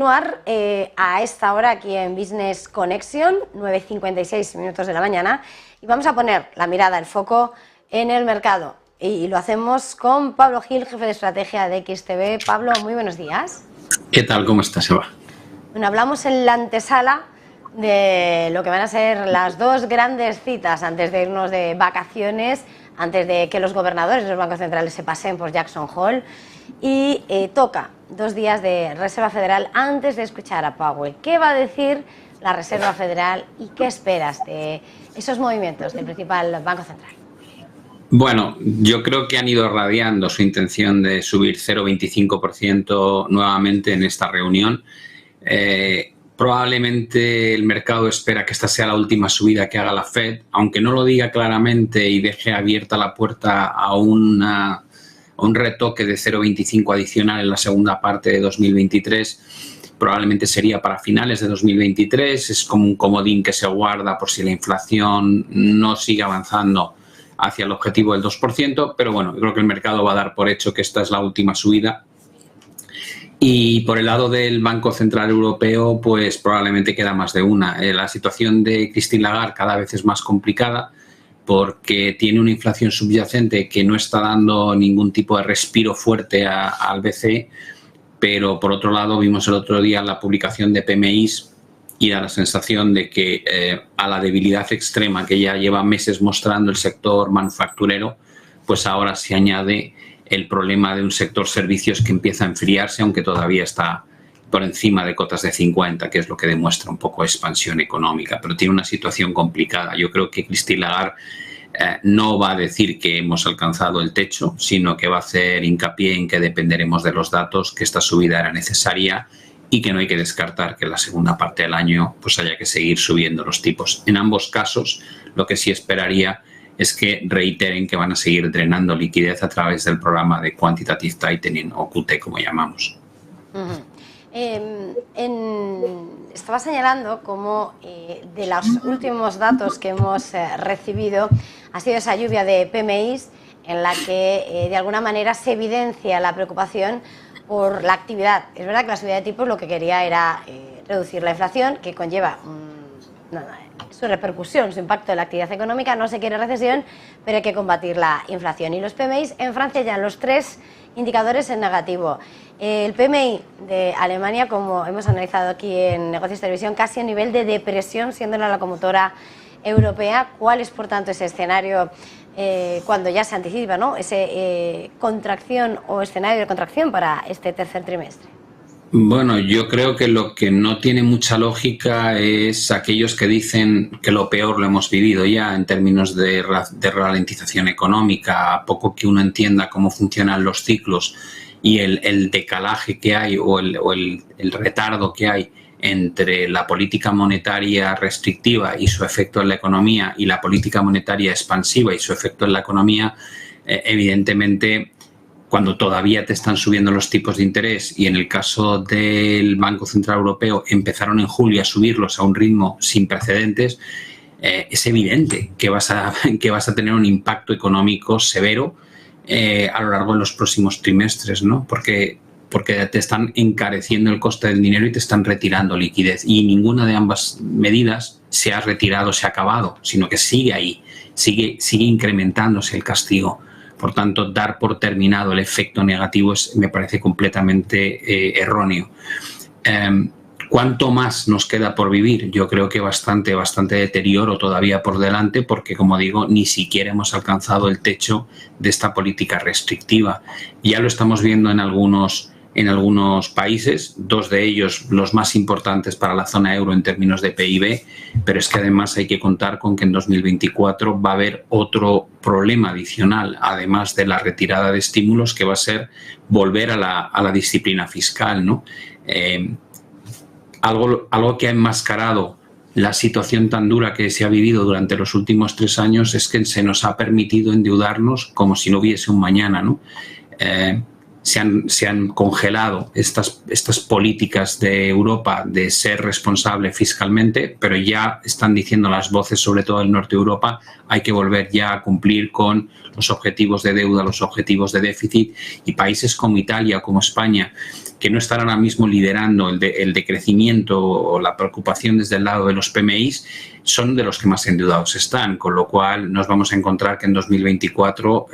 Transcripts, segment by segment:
Continuar a esta hora aquí en Business Connection, 9:56 minutos de la mañana, y vamos a poner la mirada, el foco en el mercado. Y lo hacemos con Pablo Gil, jefe de estrategia de XTB. Pablo, muy buenos días. ¿Qué tal? ¿Cómo estás, Eva? Bueno, hablamos en la antesala de lo que van a ser las dos grandes citas antes de irnos de vacaciones, antes de que los gobernadores de los bancos centrales se pasen por Jackson Hole. Y toca 2 días de Reserva Federal antes de escuchar a Powell. ¿Qué va a decir la Reserva Federal y qué esperas de esos movimientos del principal banco central? Bueno, yo creo que han ido radiando su intención de subir 0,25% nuevamente en esta reunión. Probablemente el mercado espera que esta sea la última subida que haga la Fed, aunque no lo diga claramente y deje abierta la puerta a un retoque de 0,25 adicional en la segunda parte de 2023. Probablemente sería para finales de 2023. Es como un comodín que se guarda por si la inflación no sigue avanzando hacia el objetivo del 2%, pero bueno, yo creo que el mercado va a dar por hecho que esta es la última subida. Y por el lado del Banco Central Europeo, pues probablemente queda más de una. La situación de Christine Lagarde cada vez es más complicada porque tiene una inflación subyacente que no está dando ningún tipo de respiro fuerte al BCE, pero por otro lado vimos el otro día la publicación de PMIs y da la sensación de que a la debilidad extrema que ya lleva meses mostrando el sector manufacturero, pues ahora se añade el problema de un sector servicios que empieza a enfriarse, aunque todavía está por encima de cotas de 50, que es lo que demuestra un poco expansión económica, pero tiene una situación complicada. Yo creo que Christine Lagarde no va a decir que hemos alcanzado el techo, sino que va a hacer hincapié en que dependeremos de los datos, que esta subida era necesaria y que no hay que descartar que en la segunda parte del año pues haya que seguir subiendo los tipos. En ambos casos, lo que sí esperaría es que reiteren que van a seguir drenando liquidez a través del programa de Quantitative Tightening o QT, como llamamos. Estaba señalando cómo de los últimos datos que hemos recibido ha sido esa lluvia de PMIs en la que de alguna manera se evidencia la preocupación por la actividad. Es verdad que la subida de tipos lo que quería era reducir la inflación, que conlleva su repercusión, su impacto en la actividad económica. No se quiere recesión, pero hay que combatir la inflación. Y los PMIs en Francia ya los 3 indicadores en negativo. El PMI de Alemania, como hemos analizado aquí en Negocios Televisión, casi a nivel de depresión, siendo la locomotora europea. ¿Cuál es, por tanto, ese escenario cuando ya se anticipa, ¿no?, ese contracción o escenario de contracción para este tercer trimestre? Bueno, yo creo que lo que no tiene mucha lógica es aquellos que dicen que lo peor lo hemos vivido ya en términos de ralentización económica. A poco que uno entienda cómo funcionan los ciclos y el decalaje que hay o el retardo que hay entre la política monetaria restrictiva y su efecto en la economía y la política monetaria expansiva y su efecto en la economía, evidentemente, cuando todavía te están subiendo los tipos de interés y en el caso del Banco Central Europeo empezaron en julio a subirlos a un ritmo sin precedentes, es evidente que vas a tener un impacto económico severo a lo largo de los próximos trimestres, ¿no? Porque te están encareciendo el coste del dinero y te están retirando liquidez. Y ninguna de ambas medidas se ha retirado, se ha acabado, sino que sigue ahí, sigue incrementándose el castigo. Por tanto, dar por terminado el efecto negativo me parece completamente erróneo. ¿Cuánto más nos queda por vivir? Yo creo que bastante deterioro todavía por delante porque, como digo, ni siquiera hemos alcanzado el techo de esta política restrictiva. Ya lo estamos viendo en algunos países, 2 de ellos los más importantes para la zona euro en términos de PIB, pero es que además hay que contar con que en 2024 va a haber otro problema adicional, además de la retirada de estímulos, que va a ser volver a la disciplina fiscal, ¿no? Algo que ha enmascarado la situación tan dura que se ha vivido durante los últimos 3 años es que se nos ha permitido endeudarnos como si no hubiese un mañana, ¿no? se han congelado estas políticas de Europa de ser responsable fiscalmente, pero ya están diciendo las voces, sobre todo del norte de Europa, hay que volver ya a cumplir con los objetivos de deuda, los objetivos de déficit, y países como Italia, como España, que no están ahora mismo liderando el decrecimiento o la preocupación desde el lado de los PMIs, son de los que más endeudados están, con lo cual nos vamos a encontrar que en 2024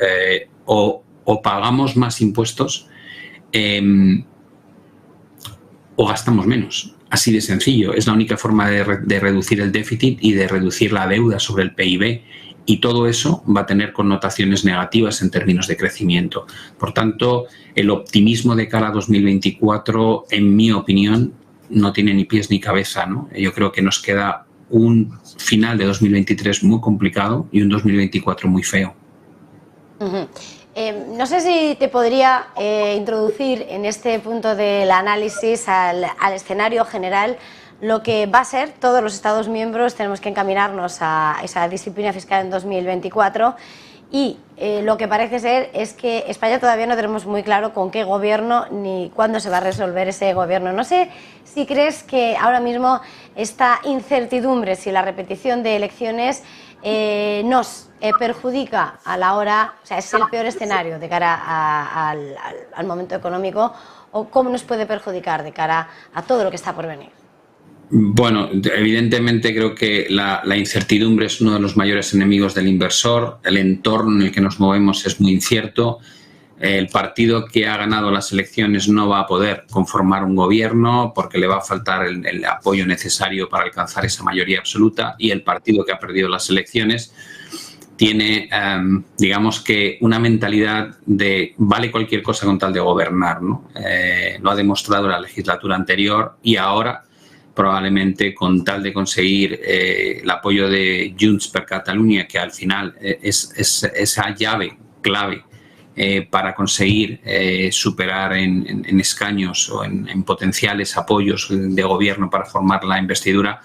o pagamos más impuestos o gastamos menos. Así de sencillo. Es la única forma de reducir el déficit y de reducir la deuda sobre el PIB. Y todo eso va a tener connotaciones negativas en términos de crecimiento. Por tanto, el optimismo de cara a 2024, en mi opinión, no tiene ni pies ni cabeza, ¿no? Yo creo que nos queda un final de 2023 muy complicado y un 2024 muy feo. No sé si te podría introducir en este punto del análisis al escenario general. Lo que va a ser, todos los Estados miembros tenemos que encaminarnos a esa disciplina fiscal en 2024 y lo que parece ser es que España todavía no tenemos muy claro con qué gobierno ni cuándo se va a resolver ese gobierno. No sé si crees que ahora mismo esta incertidumbre, si la repetición de elecciones nos perjudica a la hora, o sea, es el peor escenario de cara al momento económico, o cómo nos puede perjudicar de cara a todo lo que está por venir. Bueno, evidentemente creo que la incertidumbre es uno de los mayores enemigos del inversor. El entorno en el que nos movemos es muy incierto. El partido que ha ganado las elecciones no va a poder conformar un gobierno porque le va a faltar el apoyo necesario para alcanzar esa mayoría absoluta, y el partido que ha perdido las elecciones tiene, digamos que, una mentalidad de vale cualquier cosa con tal de gobernar, ¿no? Lo ha demostrado la legislatura anterior y ahora, probablemente con tal de conseguir el apoyo de Junts per Catalunya, que al final es esa llave clave para conseguir superar en escaños o en potenciales apoyos de gobierno para formar la investidura,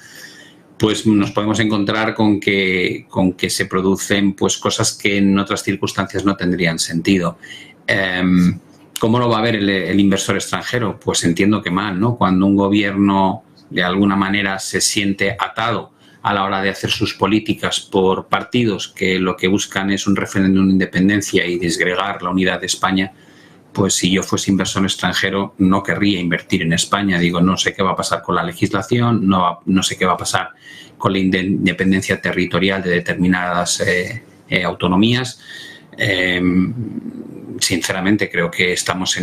pues nos podemos encontrar con que se producen pues cosas que en otras circunstancias no tendrían sentido. ¿Cómo lo va a ver el inversor extranjero? Pues entiendo que mal, ¿no? Cuando un gobierno de alguna manera se siente atado a la hora de hacer sus políticas por partidos que lo que buscan es un referéndum de independencia y disgregar la unidad de España, pues si yo fuese inversor extranjero no querría invertir en España. Digo, no sé qué va a pasar con la legislación, no sé qué va a pasar con la independencia territorial de determinadas autonomías. Sinceramente creo que estamos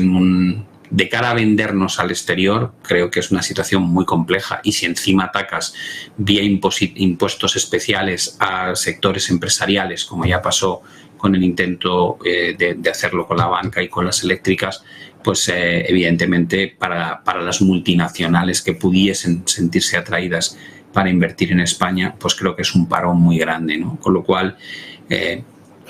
de cara a vendernos al exterior, creo que es una situación muy compleja, y si encima atacas vía impuestos especiales a sectores empresariales, como ya pasó con el intento de hacerlo con la banca y con las eléctricas, pues evidentemente para las multinacionales que pudiesen sentirse atraídas para invertir en España, pues creo que es un parón muy grande, ¿no? Con lo cual,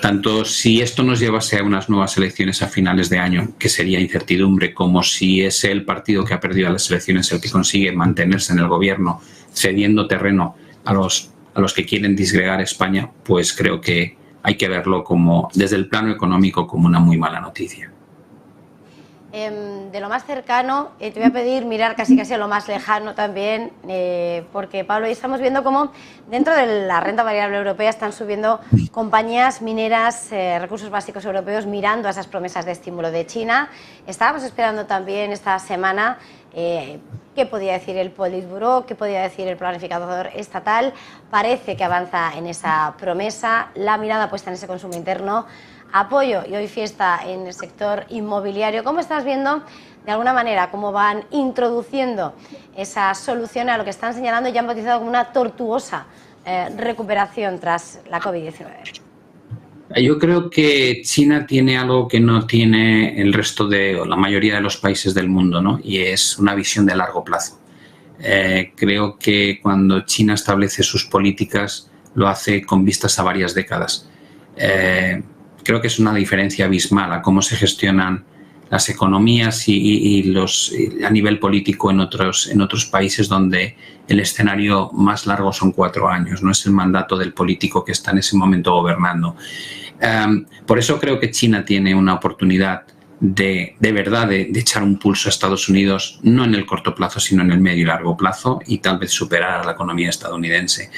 tanto si esto nos llevase a unas nuevas elecciones a finales de año, que sería incertidumbre, como si es el partido que ha perdido las elecciones el que consigue mantenerse en el gobierno, cediendo terreno a los que quieren disgregar España, pues creo que hay que verlo como, desde el plano económico, como una muy mala noticia. De lo más cercano, te voy a pedir mirar casi a lo más lejano también, porque, Pablo, hoy estamos viendo cómo dentro de la renta variable europea están subiendo compañías mineras, recursos básicos europeos, mirando a esas promesas de estímulo de China. Estábamos esperando también esta semana qué podía decir el Politburó, qué podía decir el planificador estatal. Parece que avanza en esa promesa, la mirada puesta en ese consumo interno, apoyo y hoy fiesta en el sector inmobiliario. ¿Cómo estás viendo, de alguna manera, cómo van introduciendo esa solución a lo que están señalando y ya han bautizado como una tortuosa recuperación tras la COVID-19? Yo creo que China tiene algo que no tiene el resto o la mayoría de los países del mundo, ¿no? Y es una visión de largo plazo. Creo que cuando China establece sus políticas lo hace con vistas a varias décadas. Creo que es una diferencia abismal a cómo se gestionan las economías y a nivel político en otros países donde el escenario más largo son 4 años, no es el mandato del político que está en ese momento gobernando. Por eso creo que China tiene una oportunidad de verdad de echar un pulso a Estados Unidos, no en el corto plazo, sino en el medio y largo plazo, y tal vez superar a la economía estadounidense.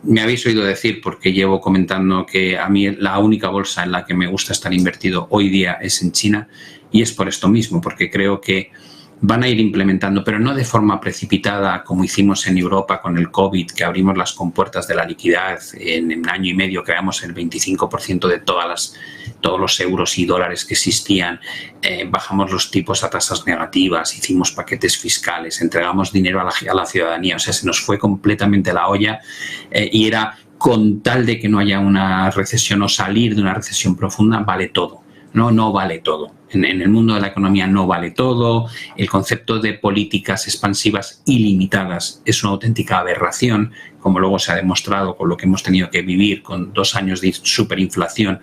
Me habéis oído decir, porque llevo comentando, que a mí la única bolsa en la que me gusta estar invertido hoy día es en China, y es por esto mismo, porque creo que van a ir implementando, pero no de forma precipitada como hicimos en Europa con el COVID, que abrimos las compuertas de la liquidez en un año y medio, creamos el 25% de todos los euros y dólares que existían, bajamos los tipos a tasas negativas, hicimos paquetes fiscales, entregamos dinero a la ciudadanía, o sea, se nos fue completamente la olla, y era con tal de que no haya una recesión o salir de una recesión profunda, vale todo. No vale todo. En el mundo de la economía no vale todo. El concepto de políticas expansivas ilimitadas es una auténtica aberración, como luego se ha demostrado con lo que hemos tenido que vivir con 2 años de superinflación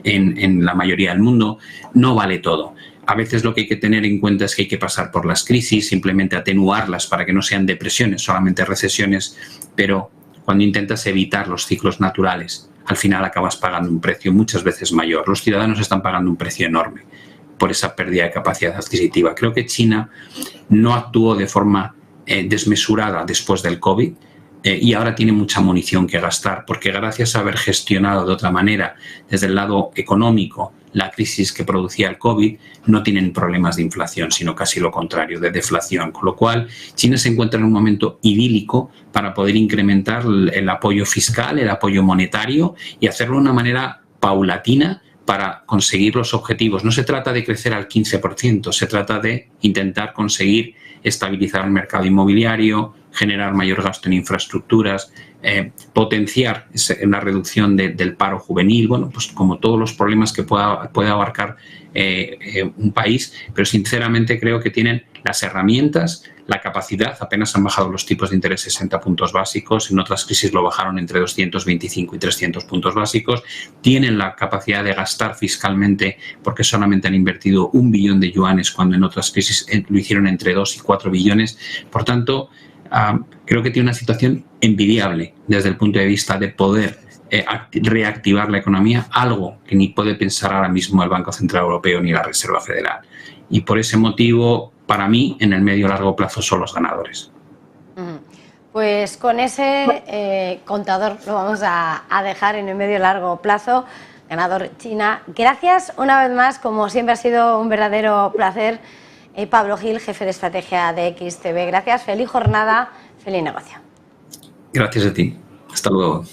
en la mayoría del mundo. No vale todo. A veces lo que hay que tener en cuenta es que hay que pasar por las crisis, simplemente atenuarlas para que no sean depresiones, solamente recesiones, pero cuando intentas evitar los ciclos naturales, al final acabas pagando un precio muchas veces mayor. Los ciudadanos están pagando un precio enorme por esa pérdida de capacidad adquisitiva. Creo que China no actuó de forma desmesurada después del COVID, y ahora tiene mucha munición que gastar, porque gracias a haber gestionado de otra manera desde el lado económico la crisis que producía el COVID, no tienen problemas de inflación, sino casi lo contrario, de deflación. Con lo cual, China se encuentra en un momento idílico para poder incrementar el apoyo fiscal, el apoyo monetario, y hacerlo de una manera paulatina para conseguir los objetivos. No se trata de crecer al 15%, se trata de intentar conseguir estabilizar el mercado inmobiliario, generar mayor gasto en infraestructuras, potenciar una reducción del paro juvenil, bueno, pues como todos los problemas que pueda abarcar un país, pero sinceramente creo que tienen las herramientas, la capacidad. Apenas han bajado los tipos de interés 60 puntos básicos, en otras crisis lo bajaron entre 225 y 300 puntos básicos, tienen la capacidad de gastar fiscalmente porque solamente han invertido 1 billón de yuanes cuando en otras crisis lo hicieron entre 2 y 4 billones. Por tanto, creo que tiene una situación envidiable desde el punto de vista de poder reactivar la economía, algo que ni puede pensar ahora mismo el Banco Central Europeo ni la Reserva Federal. Y por ese motivo, para mí, en el medio y largo plazo son los ganadores. Pues con ese contador lo vamos a dejar en el medio y largo plazo. Ganador China. Gracias una vez más, como siempre ha sido un verdadero placer. Pablo Gil, jefe de estrategia de XTB. Gracias, feliz jornada, feliz negocio. Gracias a ti. Hasta luego.